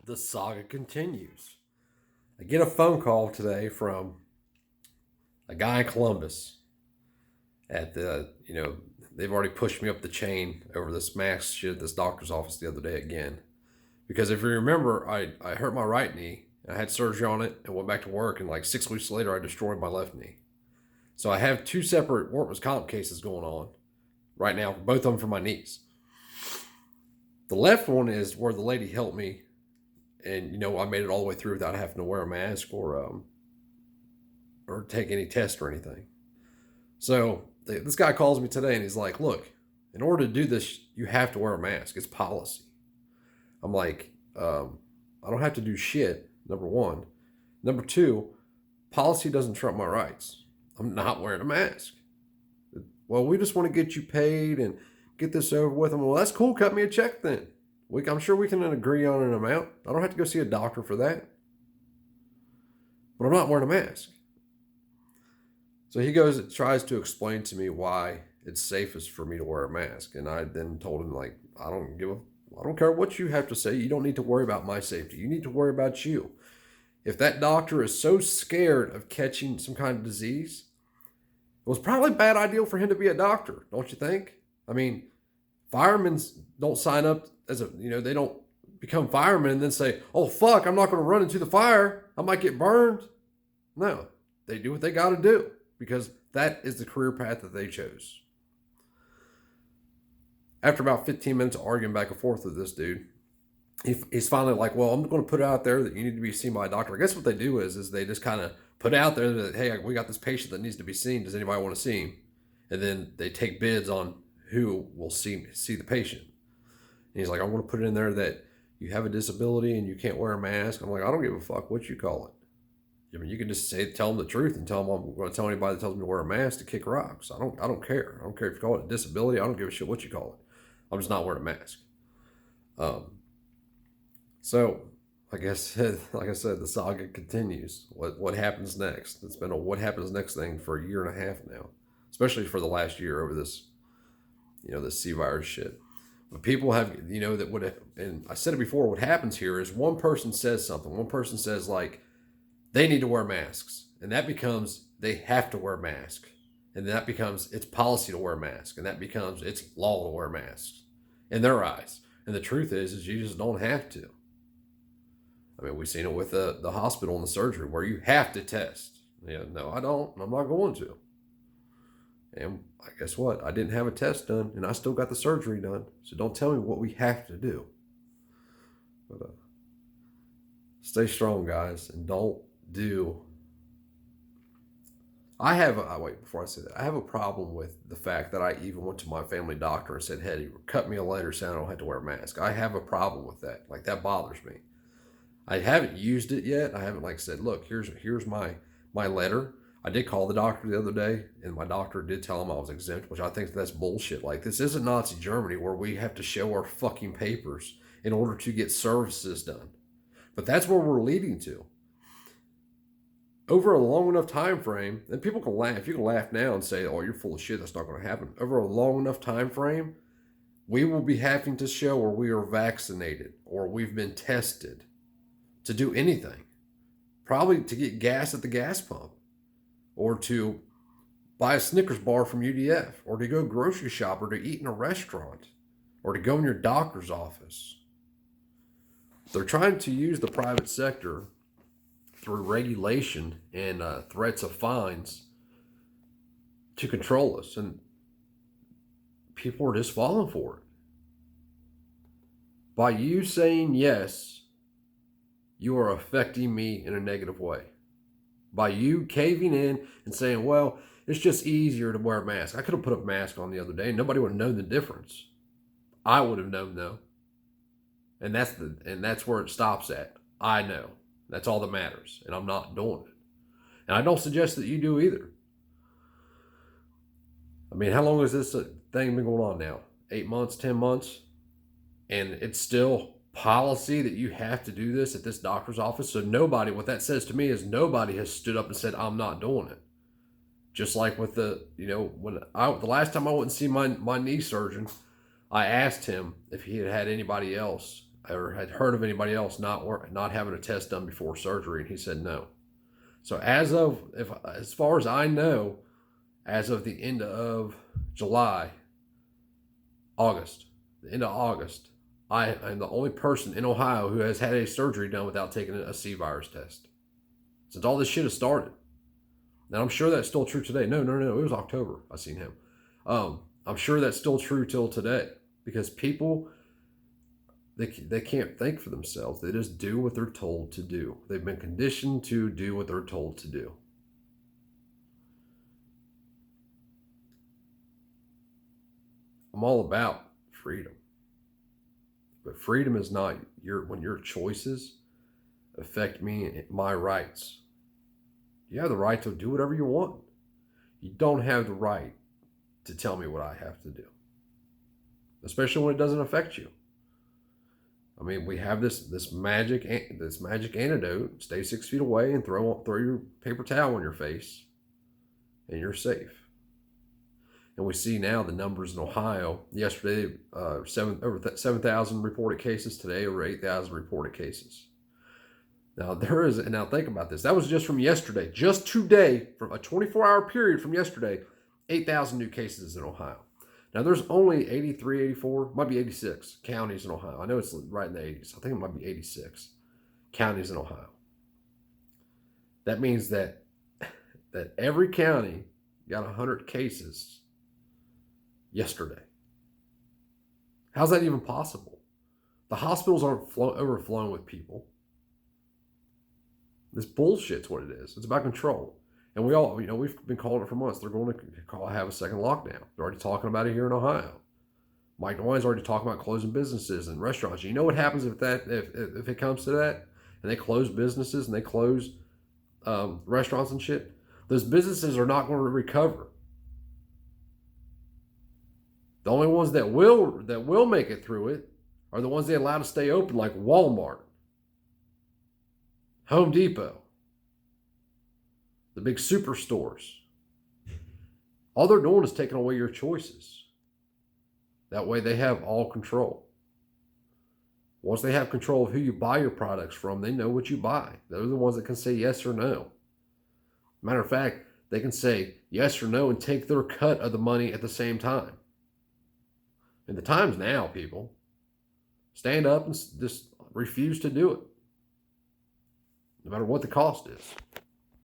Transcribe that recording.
The saga continues. I get a phone call today from a guy in Columbus at they've already pushed me up the chain over this mask shit at this doctor's office the other day again. Because if you remember, I hurt my right knee, I had surgery on it, and went back to work, and like 6 weeks later, I destroyed my left knee. So I have two separate workman's comp cases going on right now, both of them for my knees. The left one is where the lady helped me, and I made it all the way through without having to wear a mask or take any test or anything. So this guy calls me today and he's like, "Look, in order to do this, you have to wear a mask. It's policy." I'm like, "I don't have to do shit. Number one, number two, policy doesn't trump my rights. I'm not wearing a mask. Well, we just want to get you paid and get this over with." I'm, well, that's cool. Cut me a check then. I'm sure we can agree on an amount. I don't have to go see a doctor for that. But I'm not wearing a mask. So he goes and tries to explain to me why it's safest for me to wear a mask. And I then told him, like, I don't care what you have to say. You don't need to worry about my safety. You need to worry about you. If that doctor is so scared of catching some kind of disease, it was probably a bad idea for him to be a doctor, don't you think? I mean, firemen don't sign up they don't become firemen and then say, "Oh, fuck, I'm not going to run into the fire. I might get burned." No, they do what they got to do because that is the career path that they chose. After about 15 minutes of arguing back and forth with this dude, he's finally like, "Well, I'm going to put it out there that you need to be seen by a doctor." I guess what they do is they just kind of put out there that, "Hey, we got this patient that needs to be seen. Does anybody want to see him?" And then they take bids on who will see the patient. And he's like, "I want to put it in there that you have a disability and you can't wear a mask." I'm like, "I don't give a fuck what you call it. I mean, you can just tell them the truth and tell them I'm going to tell anybody that tells me to wear a mask to kick rocks. I don't care. I don't care if you call it a disability. I don't give a shit what you call it. I'm just not wearing a mask." So I guess, like I said, the saga continues. What happens next? It's been a what happens next thing for a year and a half now, especially for the last year over this, this C virus shit. But people have, that would have, and I said it before, what happens here is one person says something. One person says, like, they need to wear masks. And that becomes, they have to wear masks. And that becomes, it's policy to wear a mask. And that becomes, it's law to wear masks in their eyes. And the truth is you just don't have to. I mean, we've seen it with the hospital and the surgery where you have to test. No, I don't. I'm not going to. And I guess what? I didn't have a test done, and I still got the surgery done. So don't tell me what we have to do. But stay strong, guys, and don't do. Wait, before I say that, I have a problem with the fact that I even went to my family doctor and said, "Hey, cut me a letter saying I don't have to wear a mask." I have a problem with that. Like, that bothers me. I haven't used it yet. I haven't, like, said, "Look, here's my letter." I did call the doctor the other day, and my doctor did tell him I was exempt, which I think that's bullshit. Like, this isn't Nazi Germany where we have to show our fucking papers in order to get services done. But that's where we're leading to. Over a long enough time frame, and people can laugh. You can laugh now and say, "Oh, you're full of shit. That's not going to happen." Over a long enough time frame, we will be having to show or we are vaccinated or we've been tested to do anything. Probably to get gas at the gas pump, or to buy a Snickers bar from UDF, or to go grocery shop, or to eat in a restaurant, or to go in your doctor's office. They're trying to use the private sector through regulation and threats of fines to control us, and people are just falling for it. By you saying yes, you are affecting me in a negative way. By you caving in and saying, "Well, it's just easier to wear a mask." I could have put a mask on the other day and nobody would have known the difference. I would have known though. And that's where it stops at. I know. That's all that matters. And I'm not doing it. And I don't suggest that you do either. I mean, how long has this thing been going on now? 8 months, 10 months? And it's still policy that you have to do this at this doctor's office. So nobody, what that says to me is nobody has stood up and said, "I'm not doing it." Just like with the last time I went and see my knee surgeon, I asked him if he had had anybody else or had heard of anybody else not having a test done before surgery, and he said no. So as far as I know, as of the end of July, August, the end of August, I am the only person in Ohio who has had a surgery done without taking a C virus test. Since all this shit has started. And I'm sure that's still true today. No. It was October. I seen him. I'm sure that's still true till today. Because people, they can't think for themselves. They just do what they're told to do. They've been conditioned to do what they're told to do. I'm all about freedom. But freedom is not when your choices affect me and my rights. You have the right to do whatever you want. You don't have the right to tell me what I have to do, especially when it doesn't affect you. I mean, we have this magic antidote. Stay 6 feet away and throw your paper towel on your face, and you're safe. And we see now the numbers in Ohio. Yesterday, over 7,000 reported cases. Today, over 8,000 reported cases. Now think about this. That was just from yesterday. Just today, from a 24-hour period from yesterday, 8,000 new cases in Ohio. Now there's only 83, 84, might be 86 counties in Ohio. I know it's right in the 80s. I think it might be 86 counties in Ohio. That means that every county got 100 cases yesterday. How's that even possible? The hospitals aren't overflowing with people. This bullshit's what it is. It's about control. And we've been calling it for months. They're going to have a second lockdown. They're already talking about it here in Ohio. Mike DeWine's already talking about closing businesses and restaurants. You know what happens if it comes to that, and they close businesses and they close restaurants and shit? Those businesses are not going to recover. The only ones that will make it through it are the ones they allow to stay open, like Walmart, Home Depot, the big superstores. All they're doing is taking away your choices. That way they have all control. Once they have control of who you buy your products from, they know what you buy. They're the ones that can say yes or no. Matter of fact, they can say yes or no and take their cut of the money at the same time. And the time's now, people. Stand up and just refuse to do it, no matter what the cost is.